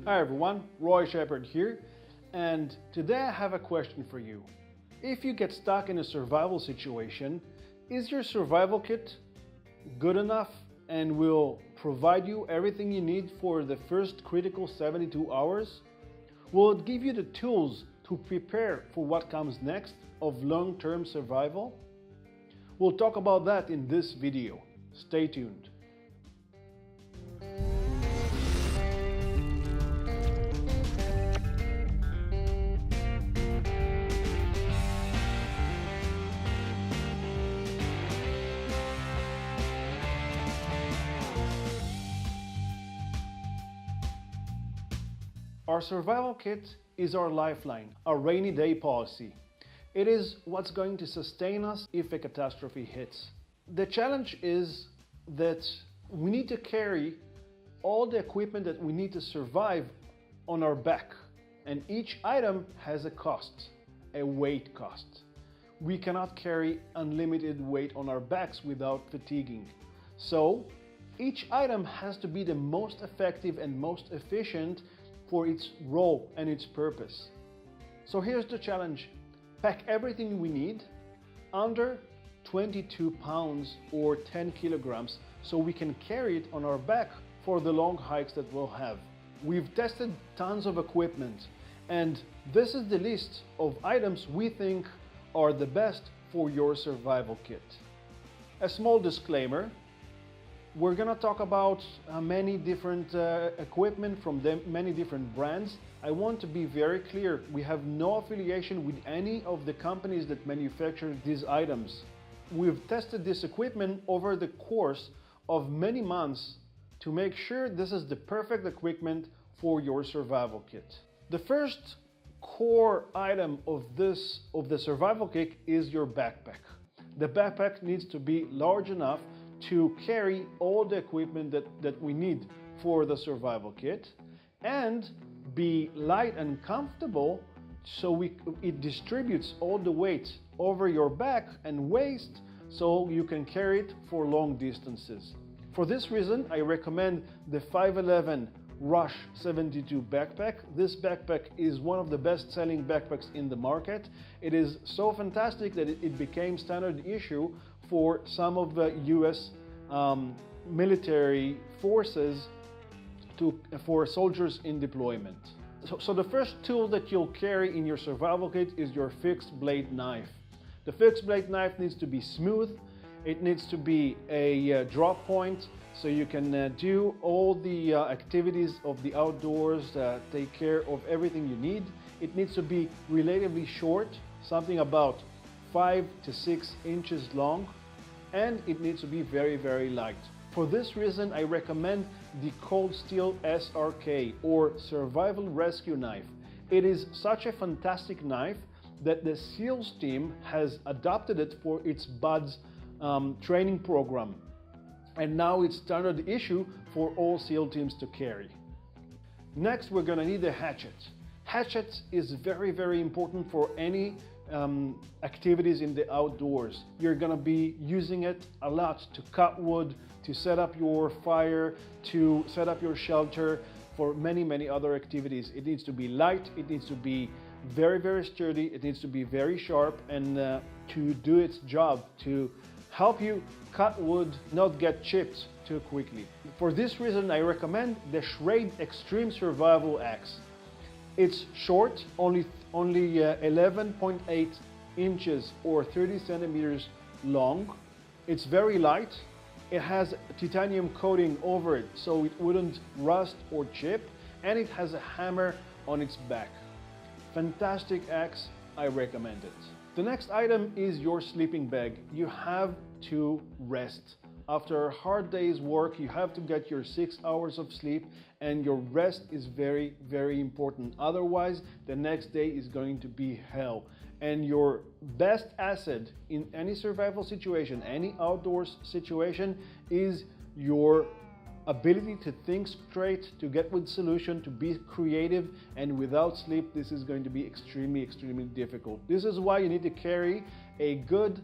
Hi everyone, Roy Shepard here, and today I have a question for you. If you get stuck in a survival situation, is your survival kit good enough and will provide you everything you need for the first critical 72 hours? Will it give you the tools to prepare for what comes next of long-term survival? We'll talk about that in this video. Stay tuned. Our survival kit is our lifeline, our rainy day policy. It is what's going to sustain us if a catastrophe hits. The challenge is that we need to carry all the equipment that we need to survive on our back, and each item has a cost, a weight cost. We cannot carry unlimited weight on our backs without fatiguing. So each item has to be the most effective and most efficient for its role and its purpose. So here's the challenge. Pack everything we need under 22 pounds or 10 kilograms so we can carry it on our back for the long hikes that we'll have. We've tested tons of equipment, and this is the list of items we think are the best for your survival kit. A small disclaimer. We're going to talk about many different equipment from many different brands. I want to be very clear, we have no affiliation with any of the companies that manufacture these items. We've tested this equipment over the course of many months to make sure this is the perfect equipment for your survival kit. The first core item of the survival kit is your backpack. The backpack needs to be large enough to carry all the equipment that we need for the survival kit and be light and comfortable so it distributes all the weight over your back and waist so you can carry it for long distances. For this reason, I recommend the 511 Rush 72 backpack. This backpack is one of the best-selling backpacks in the market. It is so fantastic that it became standard issue for some of the US military forces for soldiers in deployment. So the first tool that you'll carry in your survival kit is your fixed blade knife. The fixed blade knife needs to be smooth. It needs to be a drop point so you can do all the activities of the outdoors, take care of everything you need. It needs to be relatively short, something about 5 to 6 inches long, and it needs to be very, very light. For this reason, I recommend the Cold Steel SRK or Survival Rescue Knife. It is such a fantastic knife that the SEALs team has adopted it for its BUDS training program. And now it's standard issue for all SEAL teams to carry. Next, we're gonna need a hatchet. Hatchet is very, very important for any activities in the outdoors. You're gonna be using it a lot to cut wood, to set up your fire, to set up your shelter, for many, many other activities. It needs to be light, it needs to be very, very sturdy, it needs to be very sharp, and to do its job, to help you cut wood, not get chipped too quickly. For this reason, I recommend the Schrade Extreme Survival Axe. It's short, only 11.8 inches or 30 centimeters long. It's very light. It has titanium coating over it so it wouldn't rust or chip, and it has a hammer on its back. Fantastic axe, I recommend it. The next item is your sleeping bag. You have to rest. After a hard day's work, you have to get your 6 hours of sleep, and your rest is very, very important. Otherwise, the next day is going to be hell. And your best asset in any survival situation, any outdoors situation, is your ability to think straight, to get with solution, to be creative, and without sleep, this is going to be extremely, extremely difficult. This is why you need to carry a good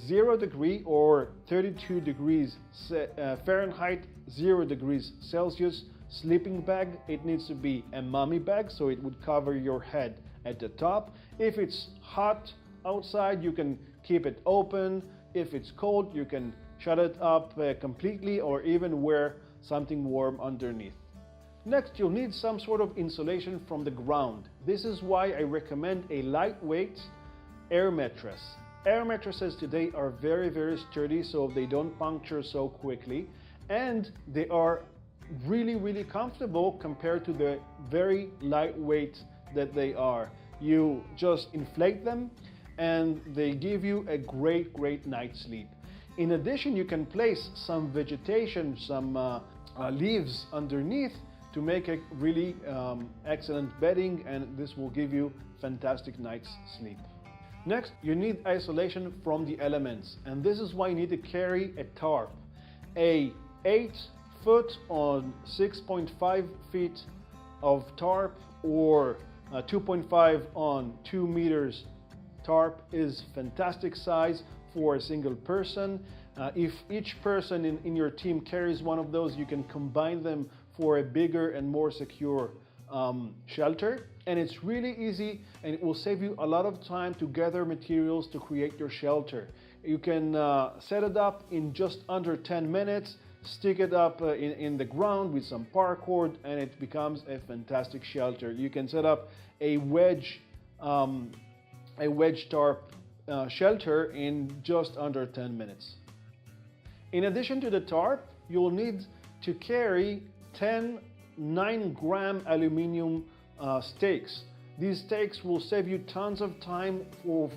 0 degree or 32 degrees Fahrenheit, 0 degrees Celsius sleeping bag, it needs to be a mummy bag, so it would cover your head at the top. If it's hot outside, you can keep it open. If it's cold, you can shut it up completely, or even wear something warm underneath. Next, you'll need some sort of insulation from the ground. This is why I recommend a lightweight air mattress. Air mattresses today are very, very sturdy, so they don't puncture so quickly, and they are really, really comfortable compared to the very lightweight that they are. You just inflate them and they give you a great, great night's sleep. In addition, you can place some vegetation, some leaves underneath to make a really excellent bedding, and this will give you fantastic night's sleep. Next, you need isolation from the elements, and this is why you need to carry a tarp. A 8-foot on 6.5 feet of tarp, or 2.5 on 2 meters tarp is fantastic size for a single person. If each person in your team carries one of those, you can combine them for a bigger and more secure shelter. And it's really easy, and it will save you a lot of time to gather materials to create your shelter. You can set it up in just under 10 minutes, stick it up in the ground with some paracord, and it becomes a fantastic shelter. You can set up a wedge tarp shelter in just under 10 minutes. In addition to the tarp, you'll need to carry 10 9-gram aluminum stakes. These stakes will save you tons of time for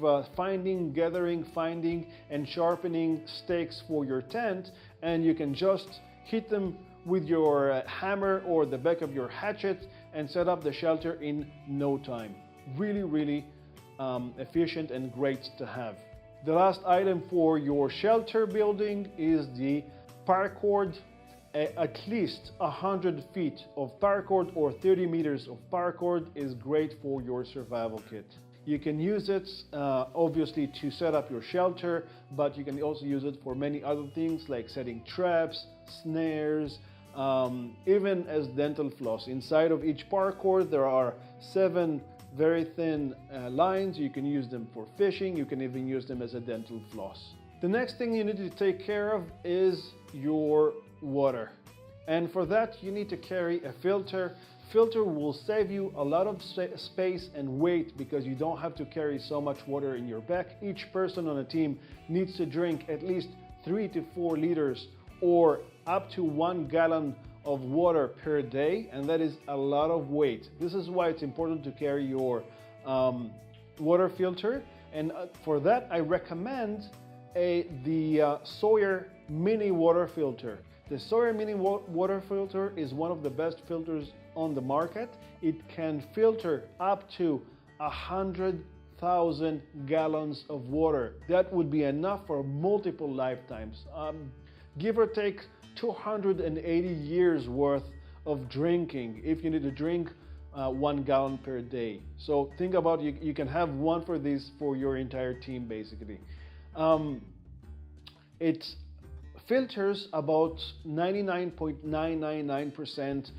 gathering, finding, and sharpening stakes for your tent, and you can just hit them with your hammer or the back of your hatchet and set up the shelter in no time. Really, really efficient and great to have. The last item for your shelter building is the paracord. At least 100 feet of paracord or 30 meters of paracord is great for your survival kit. You can use it obviously to set up your shelter, but you can also use it for many other things like setting traps, snares, even as dental floss. Inside of each paracord there are 7 very thin lines. You can use them for fishing. You can even use them as a dental floss. The next thing you need to take care of is your water, and for that you need to carry a filter. Filter will save you a lot of space and weight because you don't have to carry so much water in your back. Each person on a team needs to drink at least 3 to 4 liters or up to 1 gallon of water per day, and that is a lot of weight. This is why it's important to carry your water filter, and for that I recommend the Sawyer mini water filter. The Sawyer mini water filter is one of the best filters on the market. It can filter up to 100,000 gallons of water. That would be enough for multiple lifetimes. Give or take 280 years worth of drinking if you need to drink 1 gallon per day. So think about you can have one for this for your entire team basically. It filters about 99.999%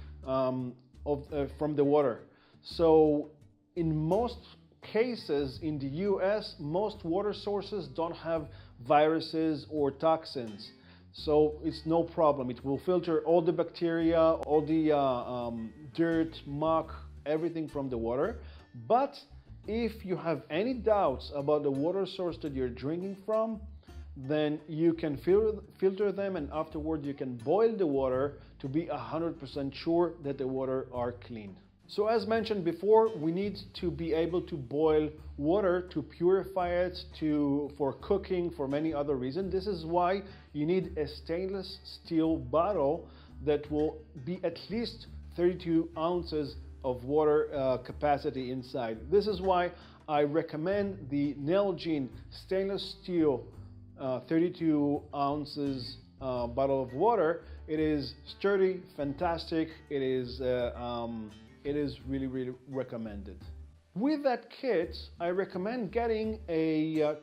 from the water. So in most cases in the US, most water sources don't have viruses or toxins. So it's no problem. It will filter all the bacteria, all the dirt, muck, everything from the water. But if you have any doubts about the water source that you're drinking from, then you can filter them, and afterward you can boil the water to be 100% sure that the water are clean. So as mentioned before, we need to be able to boil water to purify it for cooking, for many other reasons. This is why you need a stainless steel bottle that will be at least 32 ounces of water capacity inside. This is why I recommend the Nalgene stainless steel 32 ounces bottle of water. It is sturdy, fantastic. It is really, really recommended. With that kit, I recommend getting a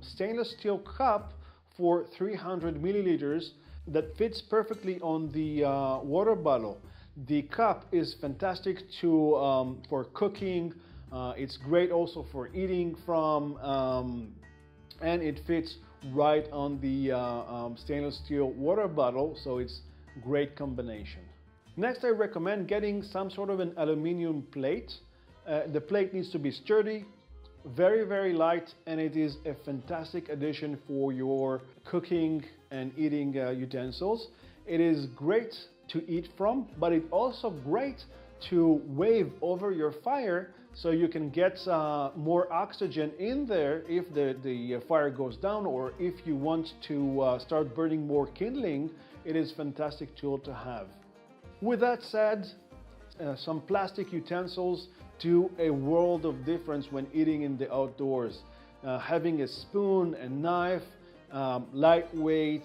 stainless steel cup for 300 milliliters that fits perfectly on the water bottle. The cup is fantastic for cooking. It's great also for eating from, and it fits right on the stainless steel water bottle, so it's great combination. Next, I recommend getting some sort of an aluminum plate. The plate needs to be sturdy, very, very light, and it is a fantastic addition for your cooking and eating utensils. It is great to eat from, but it's also great to wave over your fire so you can get more oxygen in there if the fire goes down, or if you want to start burning more kindling. It is a fantastic tool to have. With that said, some plastic utensils do a world of difference when eating in the outdoors. Having a spoon and knife, lightweight,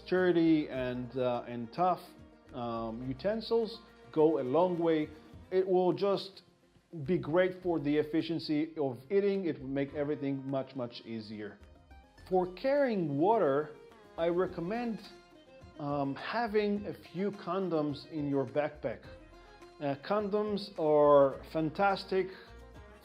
sturdy, and tough utensils go a long way. It will just be great for the efficiency of eating. It will make everything much, much easier. For carrying water, I recommend having a few condoms in your backpack. Condoms are fantastic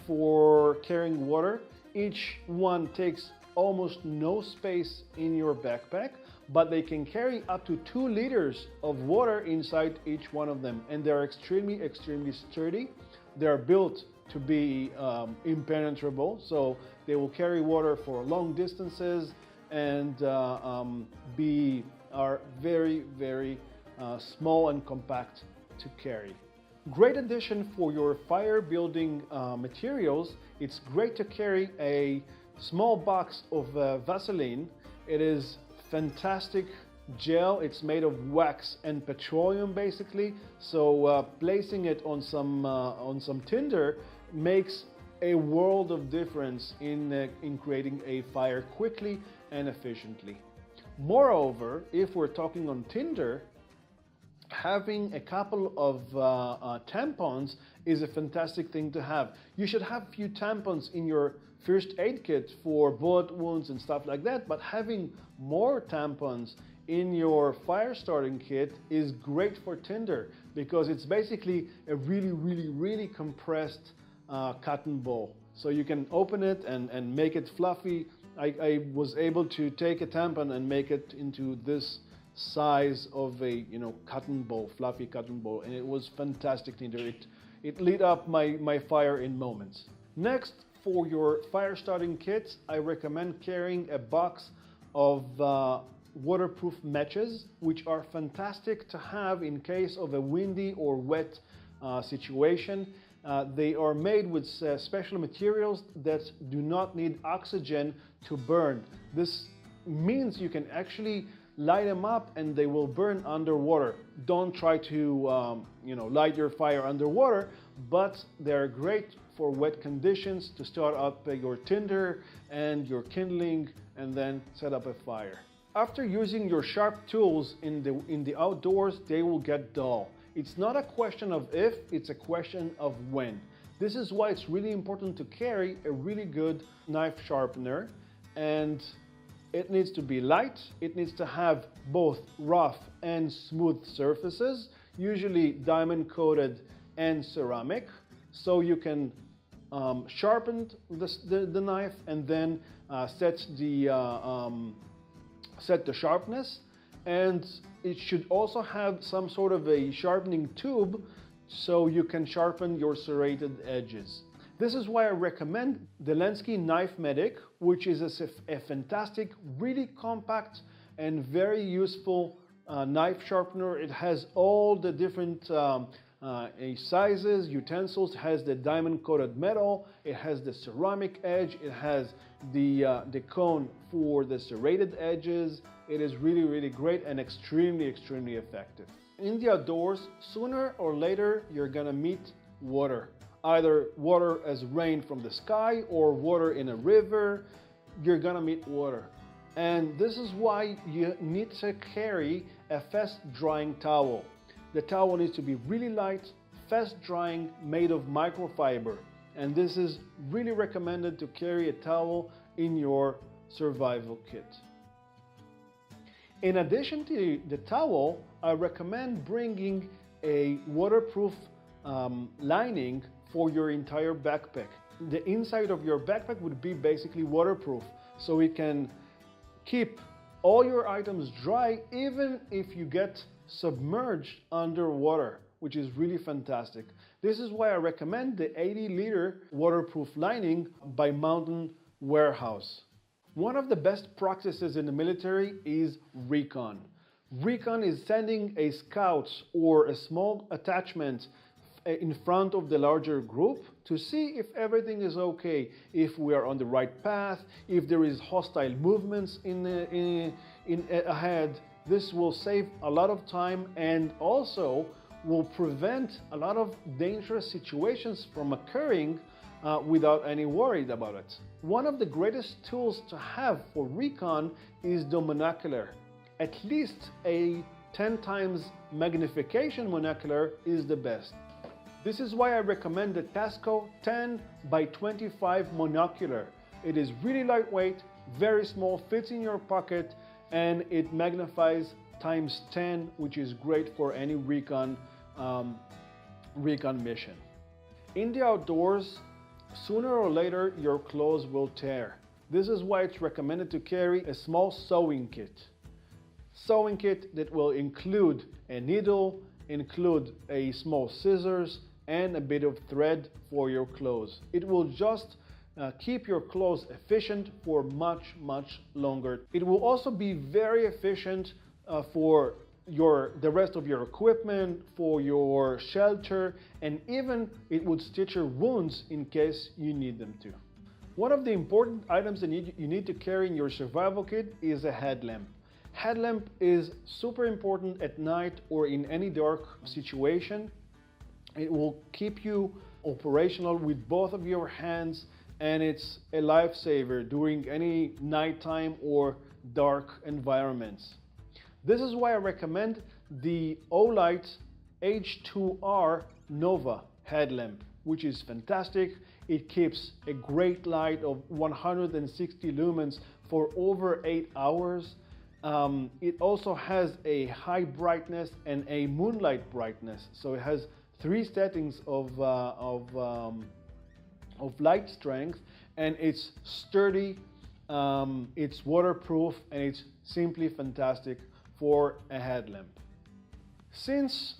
for carrying water. Each one takes almost no space in your backpack, but they can carry up to 2 liters of water inside each one of them, and they're extremely, extremely sturdy. They're built to be impenetrable, so they will carry water for long distances and are very, very small and compact to carry. Great addition for your fire building materials. It's great to carry a small box of Vaseline. It is fantastic gel. It's made of wax and petroleum basically, so placing it on some tinder makes a world of difference in creating a fire quickly and efficiently. Moreover, if we're talking on tinder, having a couple of tampons is a fantastic thing to have. You should have a few tampons in your first aid kit for bullet wounds and stuff like that, but having more tampons in your fire starting kit is great for tinder, because it's basically a really, really, really compressed cotton ball. So you can open it and make it fluffy. I was able to take a tampon and make it into this size of a cotton ball, fluffy cotton ball, and it was fantastic tinder. It lit up my fire in moments. Next, for your fire starting kits, I recommend carrying a box of waterproof matches, which are fantastic to have in case of a windy or wet situation. They are made with special materials that do not need oxygen to burn. This means you can actually light them up and they will burn underwater. Don't try to light your fire underwater, but they're great for wet conditions to start up your tinder and your kindling and then set up a fire. After using your sharp tools in the outdoors, they will get dull. It's not a question of if, it's a question of when. This is why it's really important to carry a really good knife sharpener, and it needs to be light. It needs to have both rough and smooth surfaces, usually diamond coated and ceramic, so you can sharpen the knife and then set the sharpness. And it should also have some sort of a sharpening tube so you can sharpen your serrated edges. This is why I recommend the Lenski Knife Medic, which is a fantastic, really compact and very useful knife sharpener. It has all the different sizes, utensils. It has the diamond coated metal, it has the ceramic edge, it has the cone for the serrated edges. It is really, really great and extremely, extremely effective. In the outdoors, sooner or later, you're gonna meet water. Either water as rain from the sky or water in a river. You're gonna meet water. And this is why you need to carry a fast drying towel. The towel needs to be really light, fast drying, made of microfiber. And this is really recommended to carry a towel in your survival kit. In addition to the towel, I recommend bringing a waterproof lining for your entire backpack. The inside of your backpack would be basically waterproof, so it can keep all your items dry even if you get submerged underwater, which is really fantastic. This is why I recommend the 80-liter waterproof lining by Mountain Warehouse. One of the best practices in the military is recon. Recon is sending a scout or a small attachment in front of the larger group to see if everything is okay, if we are on the right path, if there is hostile movements ahead. This will save a lot of time and also will prevent a lot of dangerous situations from occurring without any worry about it. One of the greatest tools to have for recon is the monocular. At least a 10 times magnification monocular is the best. This is why I recommend the Tasco 10 by 25 monocular. It is really lightweight, very small, fits in your pocket, and it magnifies times 10, which is great for any recon mission. In the outdoors, sooner or later your clothes will tear. This is why it's recommended to carry a small sewing kit. Sewing kit that will include a needle, include a small scissors, and a bit of thread for your clothes. It will just keep your clothes efficient for much longer. It will also be very efficient for the rest of your equipment, for your shelter, and even it would stitch your wounds in case you need them to. One of the important items that you need to carry in your survival kit is a headlamp. Headlamp is super important at night or in any dark situation. It will keep you operational with both of your hands, and it's a lifesaver during any nighttime or dark environments. This is why I recommend the Olight H2R Nova headlamp, which is fantastic. It keeps a great light of 160 lumens for over 8 hours. It also has a high brightness and a moonlight brightness, so it has 3 settings of light strength, and it's sturdy, it's waterproof, and it's simply fantastic for a headlamp. Since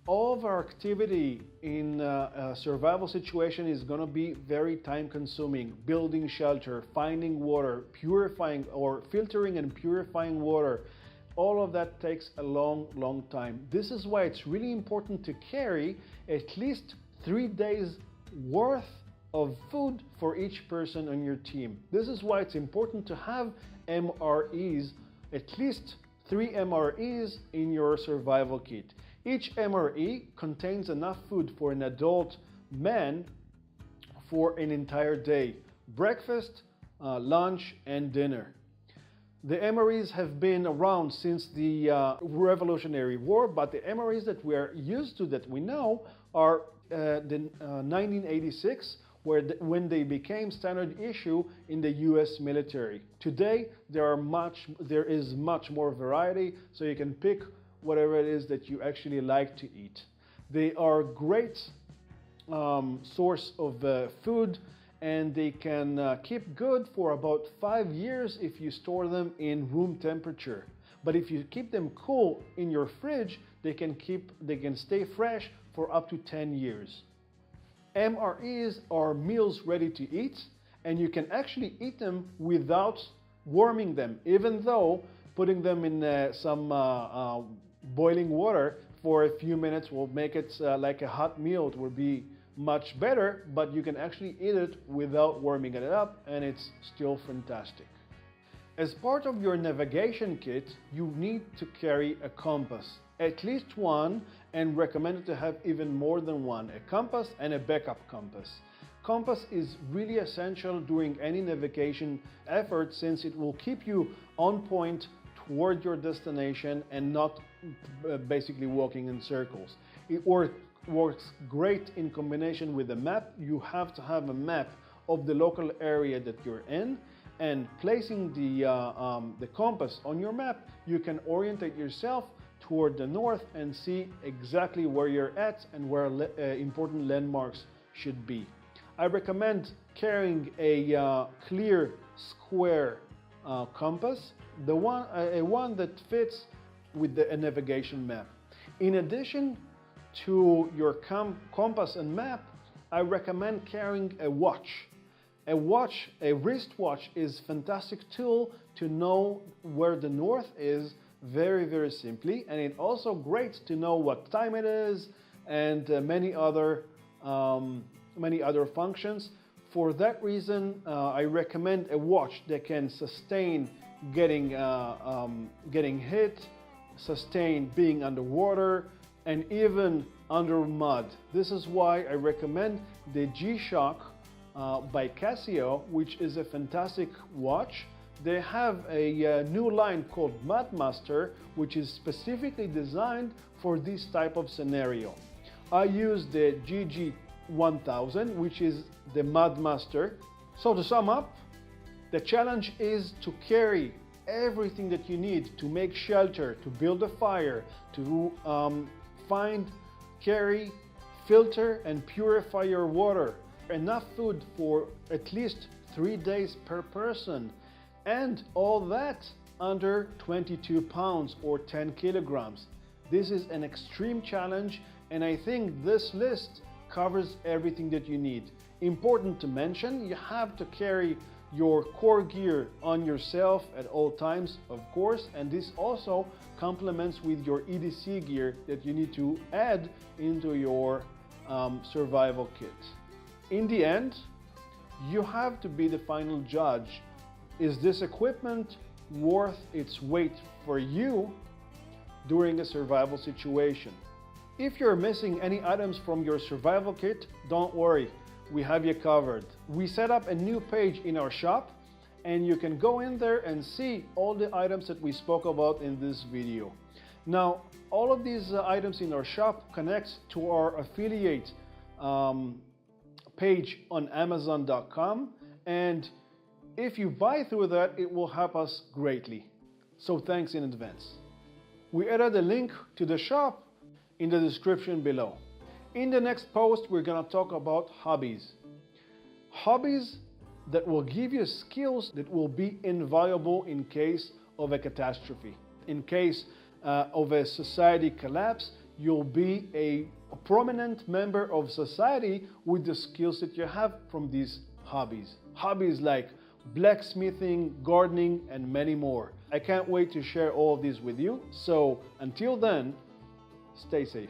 all of our activity in a survival situation is going to be very time consuming, building shelter, finding water, purifying or filtering and purifying water, all of that takes a long time. This is why it's really important to carry at least 3 days worth of food for each person on your team. This is why it's important to have MREs, at least 3 MREs in your survival kit. Each MRE contains enough food for an adult man for an entire day: breakfast, lunch, and dinner. The MREs have been around since the Revolutionary War, but the MREs that we are used to, that we know, are the 1986, when they became standard issue in the US military. Today, there is much more variety, so you can pick whatever it is that you actually like to eat. They are great source of food, and they can keep good for about 5 years if you store them in room temperature. But if you keep them cool in your fridge, they can stay fresh for up to 10 years. MREs are meals ready to eat, and you can actually eat them without warming them, even though putting them in some boiling water for a few minutes will make it like a hot meal. It will be much better, but you can actually eat it without warming it up, and it's still fantastic. As part of your navigation kit, you need to carry a compass, at least one, and recommended to have even more than one: a compass and a backup compass. Compass is really essential during any navigation effort, since it will keep you on point toward your destination and not basically walking in circles. It works great in combination with a map. You have to have a map of the local area that you're in, and placing the compass on your map, you can orientate yourself toward the north and see exactly where you're at and where important landmarks should be. I recommend carrying a clear square compass, one that fits with the navigation map. In addition to your compass and map, I recommend carrying a watch. A wristwatch is a fantastic tool to know where the north is very, very simply, and it's also great to know what time it is and many other functions. For that reason, I recommend a watch that can sustain getting hit, sustain being underwater, and even under mud. This is why I recommend the G-Shock by Casio, which is a fantastic watch. They have a new line called Mudmaster, which is specifically designed for this type of scenario. I use the GG1000, which is the Mudmaster. So to sum up, the challenge is to carry everything that you need to make shelter, to build a fire, to find, carry, filter and purify your water, enough food for at least 3 days per person, and all that under 22 pounds or 10 kilograms. This is an extreme challenge, and I think this list covers everything that you need. Important to mention, you have to carry your core gear on yourself at all times, of course, and this also complements with your EDC gear that you need to add into your survival kit. In the end, you have to be the final judge. Is this equipment worth its weight for you during a survival situation? If you're missing any items from your survival kit, don't worry, we have you covered. We set up a new page in our shop, and you can go in there and see all the items that we spoke about in this video. Now, all of these items in our shop connect to our affiliate page on Amazon.com, and if you buy through that, it will help us greatly. So thanks in advance. We added a link to the shop in the description below. In the next post, we're going to talk about hobbies. Hobbies that will give you skills that will be invaluable in case of a catastrophe. In case of a society collapse, you'll be a prominent member of society with the skills that you have from these hobbies. Hobbies like blacksmithing, gardening, and many more. I can't wait to share all of these with you. So until then, stay safe.